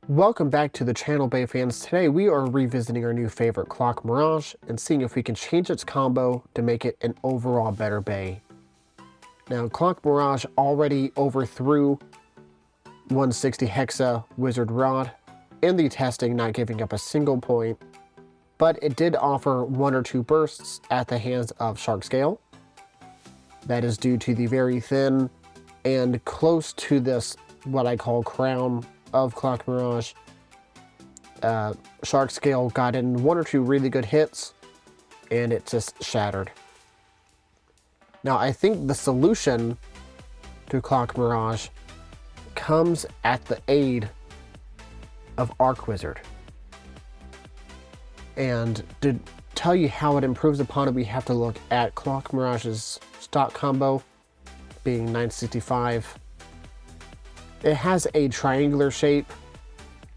Welcome back to the channel, Bay fans. Today we are revisiting our new favorite, Clock Mirage, and seeing if we can change its combo to make it an overall better Bay. Now, Clock Mirage already overthrew 160 Hexa Wizard Rod in the testing, not giving up a single point, but it did offer 1 or 2 bursts at the hands of Shark Scale. That is due to the very thin and close to this, what I call crown of Clock Mirage. Shark Scale got in 1 or 2 really good hits, and it just shattered. Now, I think the solution to Clock Mirage comes at the aid of Arc Wizard. And to tell you how it improves upon it, we have to look at Clock Mirage's stock combo, being 965. It has a triangular shape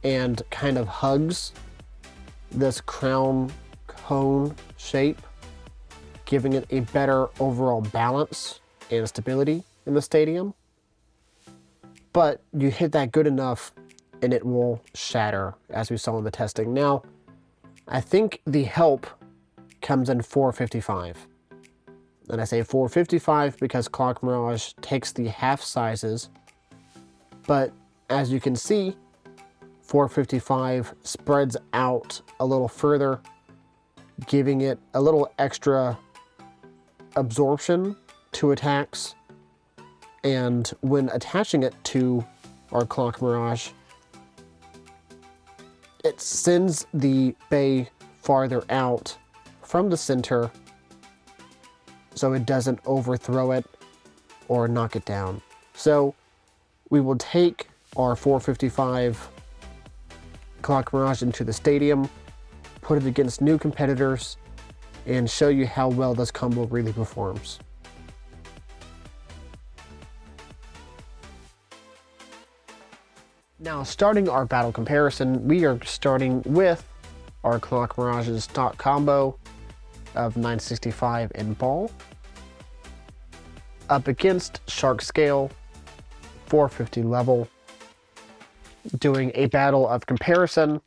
and kind of hugs this crown cone shape, giving it a better overall balance and stability in the stadium. But you hit that good enough and it will shatter, as we saw in the testing. Now, I think the help comes in 455. And I say 455 because Clock Mirage takes the half sizes, but as you can see, 455 spreads out a little further, giving it a little extra absorption to attacks. And when attaching it to our Clock Mirage, it sends the Bay farther out from the center so it doesn't overthrow it or knock it down. So we will take our 455 Clock Mirage into the stadium, put it against new competitors, and show you how well this combo really performs. Now, starting our battle comparison, we are starting with our Clock Mirage's stock combo of 965 in ball, up against Shark Scale 450 level, doing a battle of comparison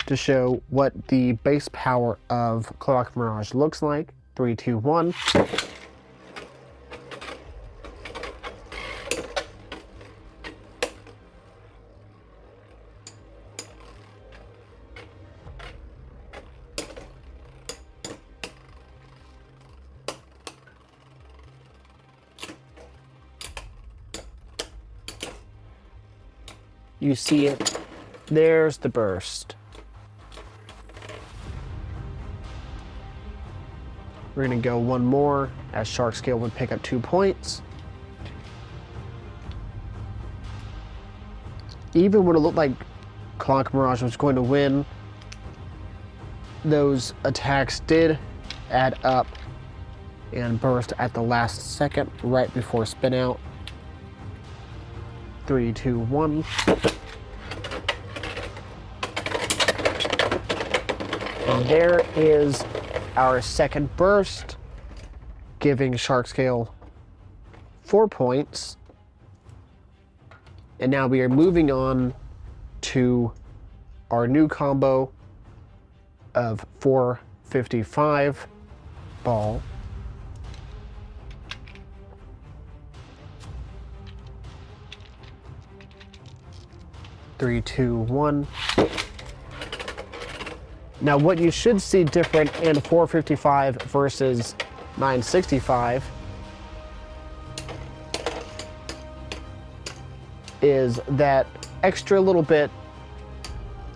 to show what the base power of Clock Mirage looks like. 3, 2, 1. You see it, there's the burst. We're gonna go one more, as Shark Scale would pick up 2 points. Even when it looked like Clock Mirage was going to win, those attacks did add up and burst at the last second, right before spin out. 3, 2, 1. And there is our second burst, giving Shark Scale 4 points. And now we are moving on to our new combo of 455 ball. Three, two, 1. Now, what you should see different in 455 versus 965 is that extra little bit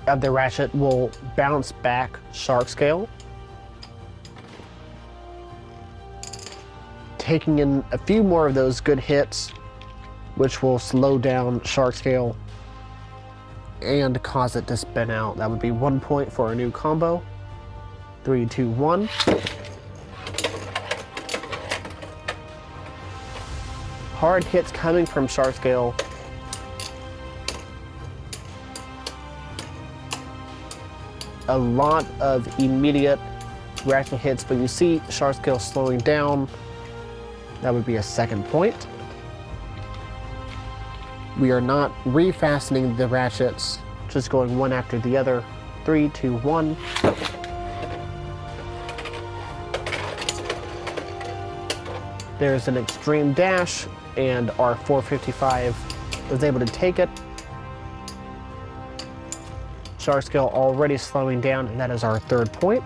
of the ratchet will bounce back Shark Scale, taking in a few more of those good hits, which will slow down Shark Scale and cause it to spin out. That would be 1 point for our new combo. 3, 2, 1. Hard hits coming from Shark Scale. A lot of immediate ratchet hits, but you see Shark Scale slowing down. That would be a second point. We are not refastening the ratchets, just going one after the other. 3, 2, 1. There's an extreme dash, and our 455 was able to take it. Shark scale already slowing down, and that is our third point.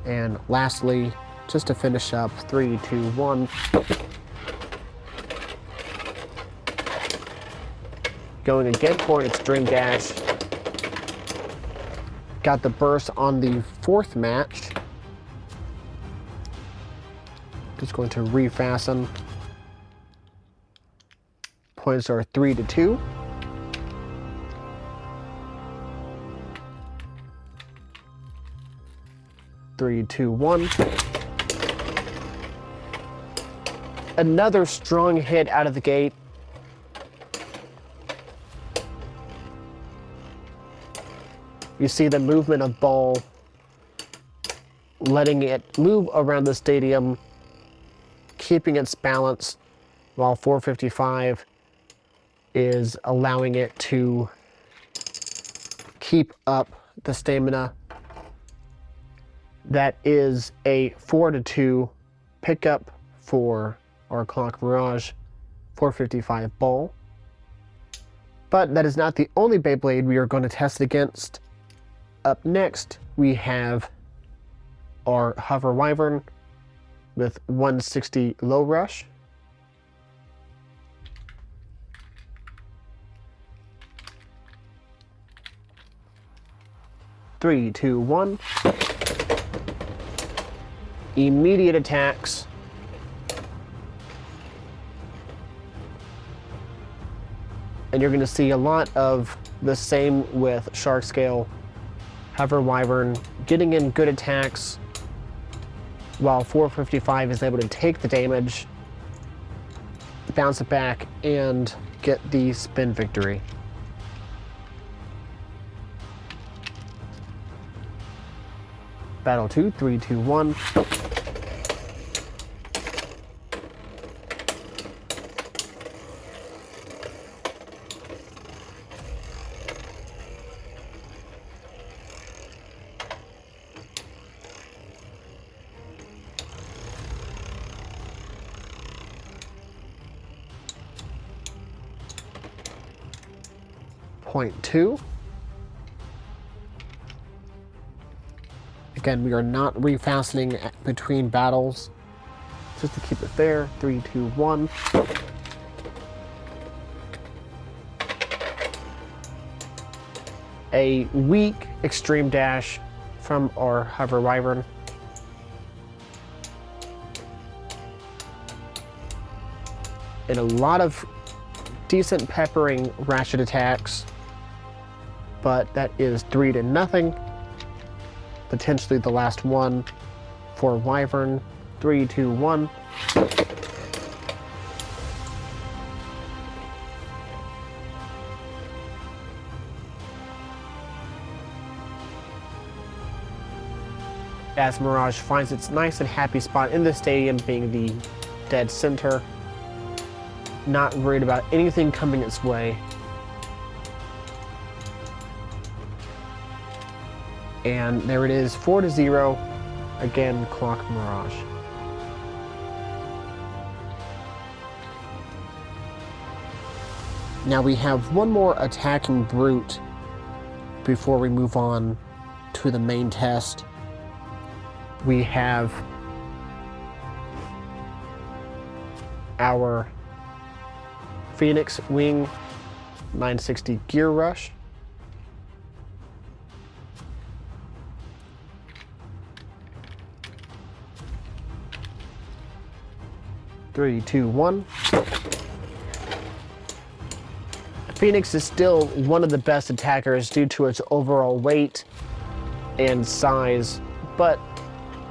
And lastly, just to finish up, 3, 2, 1. Going again for an extreme dash. Got the burst on the fourth match. Just going to refasten. Points are 3 to 2. Three, two, one. Another strong hit out of the gate. You see the movement of ball, letting it move around the stadium, keeping its balance, while 455 is allowing it to keep up the stamina. That is a 4 to 2 pickup for our Clock Mirage 455 ball. But that is not the only Beyblade we are going to test against. Up next, we have our Hover Wyvern with 160 low rush. Three, two, one. Immediate attacks. And you're going to see a lot of the same with Shark Scale. Hover Wyvern getting in good attacks, while 455 is able to take the damage, bounce it back, and get the spin victory. Battle 2, 3, 2, 1. Point 2. Again, we are not refastening between battles, just to keep it fair. 3, 2, 1. A weak extreme dash from our Hover Wyvern. And a lot of decent peppering ratchet attacks. But that is 3 to nothing. Potentially the last one for Wyvern. 3, 2, 1. As Mirage finds its nice and happy spot in the stadium, being the dead center. Not worried about anything coming its way. And there it is, 4 to 0. Again, Clock Mirage. Now we have one more attacking brute before we move on to the main test. We have our Phoenix Wing 960 Gear Rush. Three, two, one. Phoenix is still one of the best attackers due to its overall weight and size, but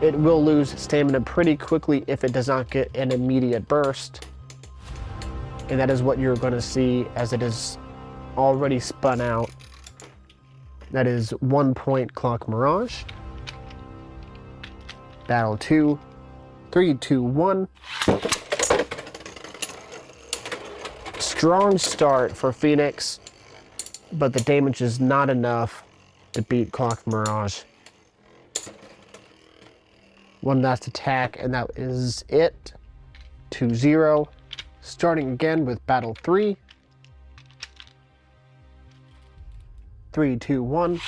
it will lose stamina pretty quickly if it does not get an immediate burst. And that is what you're going to see as it is already spun out. That is 1 point Clock Mirage. Battle 2, 3, 2, 1. Strong start for Phoenix, but the damage is not enough to beat Clock Mirage. One last attack, and that is it. 2-0. Starting again with battle 3. 3, 2, 1.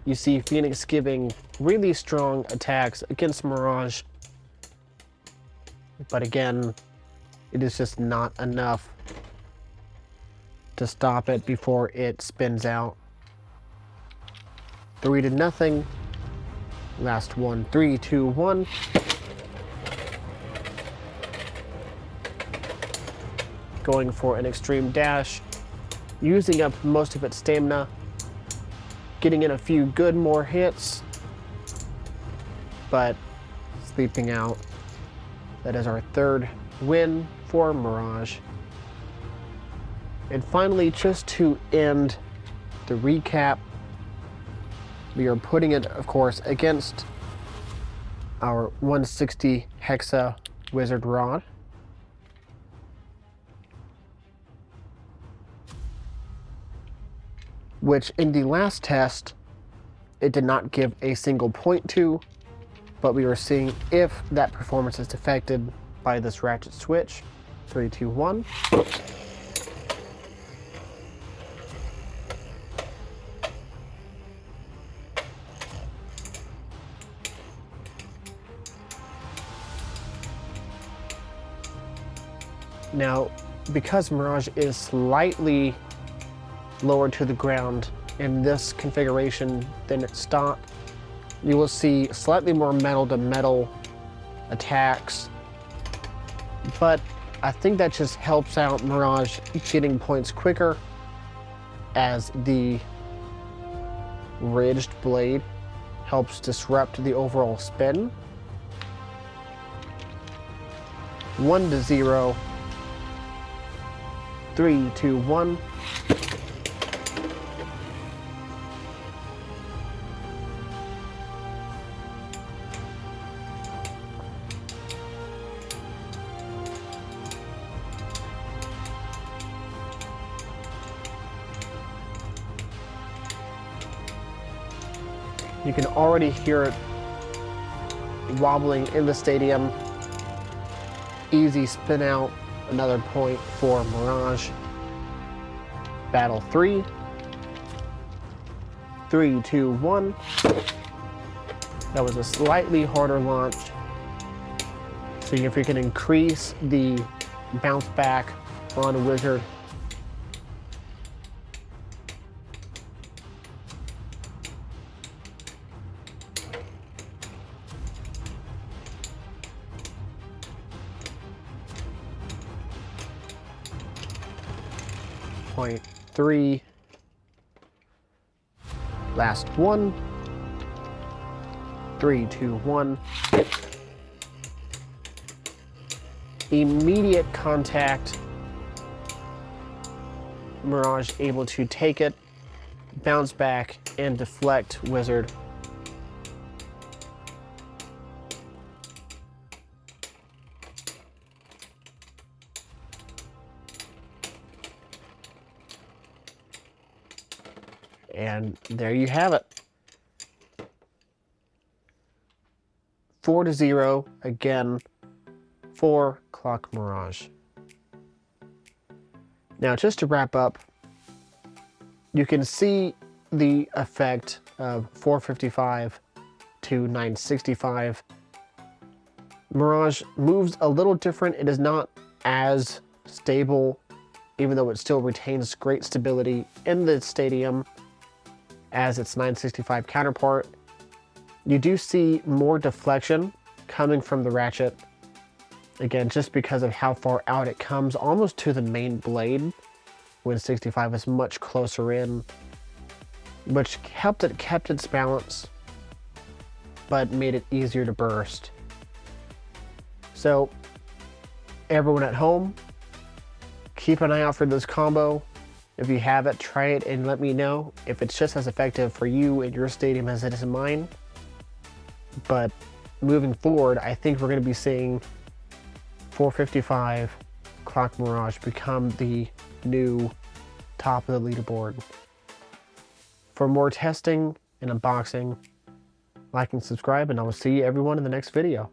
You see Phoenix giving really strong attacks against Mirage. But again, it is just not enough to stop it before it spins out. 3-0. Last one. 3, 2, 1. Going for an extreme dash, using up most of its stamina, getting in a few good more hits, but sleeping out. That is our third win for Mirage. And finally, just to end the recap, we are putting it, of course, against our 160 Hexa Wizard Rod. Which in the last test, it did not give a single point to, but we were seeing if that performance is affected by this ratchet switch. 3, 2, 1. Now, because Mirage is slightly lower to the ground in this configuration than its stock, you will see slightly more metal to metal attacks, but I think that just helps out Mirage getting points quicker, as the ridged blade helps disrupt the overall spin. 1-0. 3, 2, 1. You can already hear it wobbling in the stadium. Easy spin out, another point for Mirage. Battle 3. 3, 2, 1. That was a slightly harder launch. See if we can increase the bounce back on Wizard. Point 3. Last one. 3, 2, 1. Immediate contact. Mirage able to take it, bounce back, and deflect Wizard. And there you have it. 4-0 again for Clock Mirage. Now, just to wrap up, you can see the effect of 455 to 965. Mirage moves a little different. It is not as stable, even though it still retains great stability in the stadium as its 965 counterpart. You do see more deflection coming from the Ratchet. Again, just because of how far out it comes, almost to the main blade, when 65 is much closer in, which kept its balance, but made it easier to burst. So, everyone at home, keep an eye out for this combo. If you have it, try it and let me know if it's just as effective for you in your stadium as it is in mine. But moving forward, I think we're going to be seeing 455 Clock Mirage become the new top of the leaderboard. For more testing and unboxing, like and subscribe, and I will see everyone in the next video.